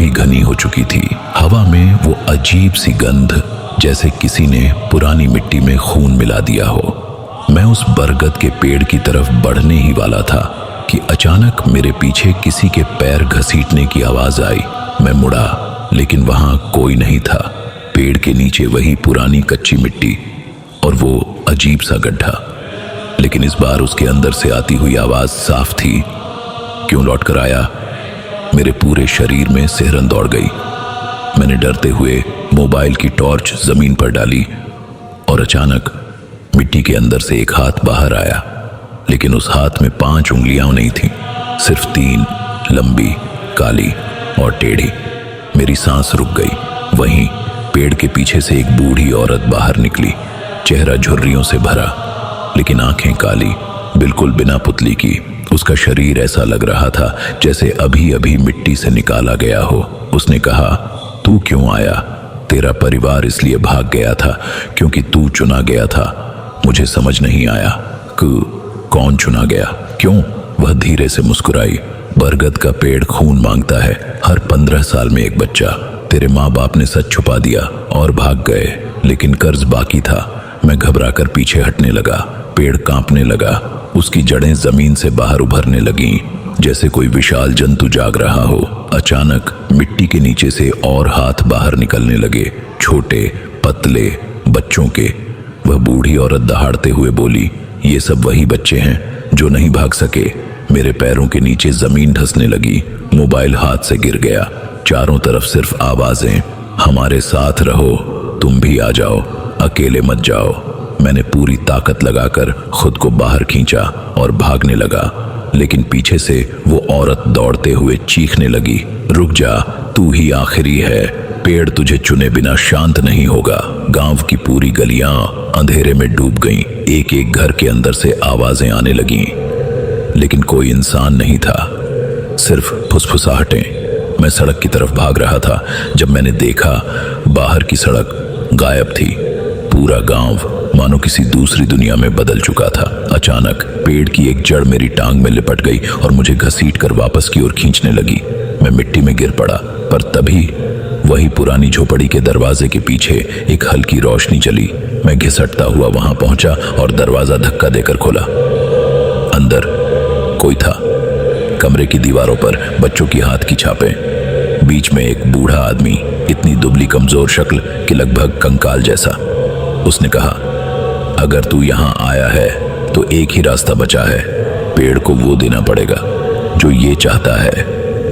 भी घनी हो चुकी थी। हवा में वो अजीब सी गंध, जैसे किसी ने पुरानी मिट्टी में खून मिला दिया हो। मैं उस बरगद के पेड़ की तरफ बढ़ने ही वाला था कि अचानक मेरे पीछे किसी के पैर घसीटने की आवाज आई। मैं मुड़ा, लेकिन वहां कोई नहीं था। पेड़ के नीचे वही पुरानी कच्ची मिट्टी और वो अजीब सा गड्ढा, लेकिन इस बार उसके अंदर से आती हुई आवाज साफ थी। क्यों लौट कर आया? मेरे पूरे शरीर में सिहरन दौड़ गई। मैंने डरते हुए मोबाइल की टॉर्च जमीन पर डाली और अचानक मिट्टी के अंदर से एक हाथ बाहर आया, लेकिन उस हाथ में 5 उंगलियां नहीं थीं, सिर्फ 3, लंबी, काली और टेढ़ी। मेरी सांस रुक गई। वहीं पेड़ के पीछे से एक बूढ़ी औरत बाहर निकली, चेहरा झुर्रियों से भरा, लेकिन आंखें काली, बिल्कुल बिना पुतली की। उसका शरीर ऐसा लग रहा था जैसे अभी अभी मिट्टी से निकाला गया हो। उसने कहा, तू क्यों आया? तेरा परिवार इसलिए भाग गया था क्योंकि तू चुना गया था। मुझे समझ नहीं आया कि कौन चुना गया, क्यों? वह धीरे से मुस्कुराई। बरगद का पेड़ खून मांगता है, हर 15 साल में एक बच्चा। तेरे माँ बाप ने सच छुपा दिया और भाग गए, लेकिन कर्ज बाकी था। मैं घबराकर पीछे हटने लगा। पेड़ कांपने लगा, उसकी जड़ें जमीन से बाहर उभरने लगीं, जैसे कोई विशाल जंतु जाग रहा हो। अचानक मिट्टी के नीचे से और हाथ बाहर निकलने लगे, छोटे, पतले, बच्चों के। वह बूढ़ी औरत दहाड़ते हुए बोली, ये सब वही बच्चे हैं जो नहीं भाग सके। मेरे पैरों के नीचे जमीन धंसने लगी। मोबाइल हाथ से गिर गया। चारों तरफ सिर्फ आवाजें, हमारे साथ रहो, तुम भी आ जाओ, अकेले मत जाओ। मैंने पूरी ताकत लगाकर खुद को बाहर खींचा और भागने लगा, लेकिन पीछे से वो औरत दौड़ते हुए चीखने लगी, रुक जा, तू ही आखिरी है। पेड़ तुझे चुने बिना शांत नहीं होगा। गांव की पूरी गलियां अंधेरे में डूब गईं। एक एक घर के अंदर से आवाजें आने लगीं, लेकिन कोई इंसान नहीं था, सिर्फ फुसफुसाहटें। मैं सड़क की तरफ भाग रहा था जब मैंने देखा बाहर की सड़क गायब थी। पूरा गांव मानो किसी दूसरी दुनिया में बदल चुका था। अचानक पेड़ की एक जड़ मेरी टांग में लिपट गई और मुझे घसीटकर वापस की ओर खींचने लगी। मैं मिट्टी में गिर पड़ा, पर तभी वही पुरानी झोपड़ी के दरवाजे के पीछे एक हल्की रोशनी जली। मैं घिसटता हुआ वहां पहुंचा और दरवाजा धक्का देकर खोला। अंदर कोई था। कमरे की दीवारों पर बच्चों की हाथ की छापें, बीच में एक बूढ़ा आदमी, इतनी दुबली कमजोर शक्ल कि लगभग कंकाल जैसा। उसने कहा, अगर तू यहाँ आया है तो एक ही रास्ता बचा है, पेड़ को वो देना पड़ेगा जो ये चाहता है।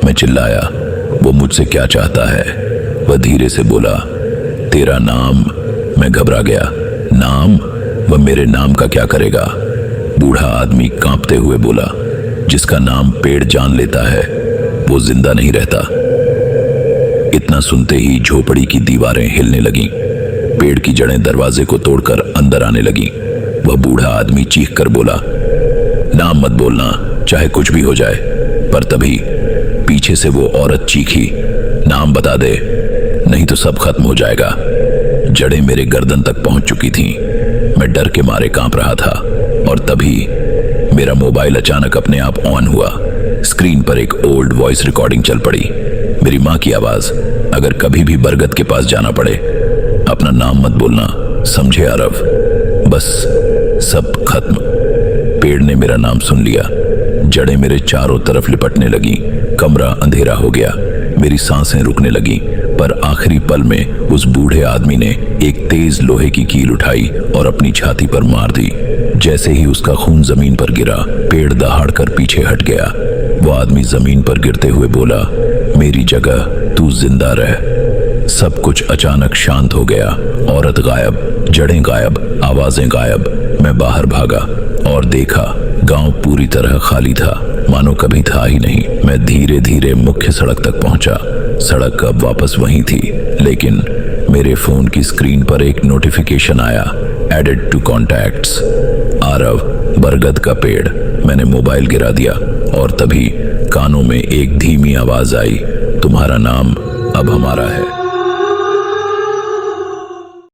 मैं चिल्लाया, वो मुझसे क्या चाहता है? वह धीरे से बोला, तेरा नाम। मैं घबरा गया। नाम? वह मेरे नाम का क्या करेगा? बूढ़ा आदमी कांपते हुए बोला, जिसका नाम पेड़ जान लेता है वो जिंदा नहीं रहता। इतना सुनते ही झोपड़ी की दीवारें हिलने लगीं। पेड़ की जड़ें दरवाजे को तोड़कर अंदर आने लगीं। वह बूढ़ा आदमी चीख कर बोला, नाम मत बोलना, चाहे कुछ भी हो जाए। पर तभी पीछे से वो औरत चीखी, नाम बता दे, नहीं तो सब खत्म हो जाएगा। जड़ें मेरे गर्दन तक पहुंच चुकी थीं। मैं डर के मारे कांप रहा था और तभी मेरा मोबाइल अचानक अपने आप ऑन हुआ। स्क्रीन पर एक ओल्ड वॉइस रिकॉर्डिंग चल पड़ी। मेरी माँ की आवाज, अगर कभी भी बरगद के पास जाना पड़े, अपना नाम मत बोलना, समझे आरव? बस सब खत्म। पेड़ ने मेरा नाम सुन लिया। जड़ें मेरे चारों तरफ लिपटने लगी। कमरा अंधेरा हो गया। मेरी सांसें रुकने लगी। पर आखिरी पल में उस बूढ़े आदमी ने एक तेज लोहे की कील उठाई और अपनी छाती पर मार दी। जैसे ही उसका खून जमीन पर गिरा, पेड़ दहाड़कर पीछे हट गया। वो आदमी जमीन पर गिरते हुए बोला, मेरी जगह तू जिंदा रह। सब कुछ अचानक शांत हो गया। औरत गायब, जड़ें गायब, आवाजें गायब। मैं बाहर भागा और देखा गांव पूरी तरह खाली था, मानो कभी था ही नहीं। मैं धीरे धीरे मुख्य सड़क तक पहुंचा। सड़क अब वापस वहीं थी, लेकिन मेरे फोन की स्क्रीन पर एक नोटिफिकेशन आया, एडेड टू कॉन्टैक्ट्स, आरव, बरगद का पेड़। मैंने मोबाइल गिरा दिया और तभी कानों में एक धीमी आवाज आई, तुम्हारा नाम अब हमारा है।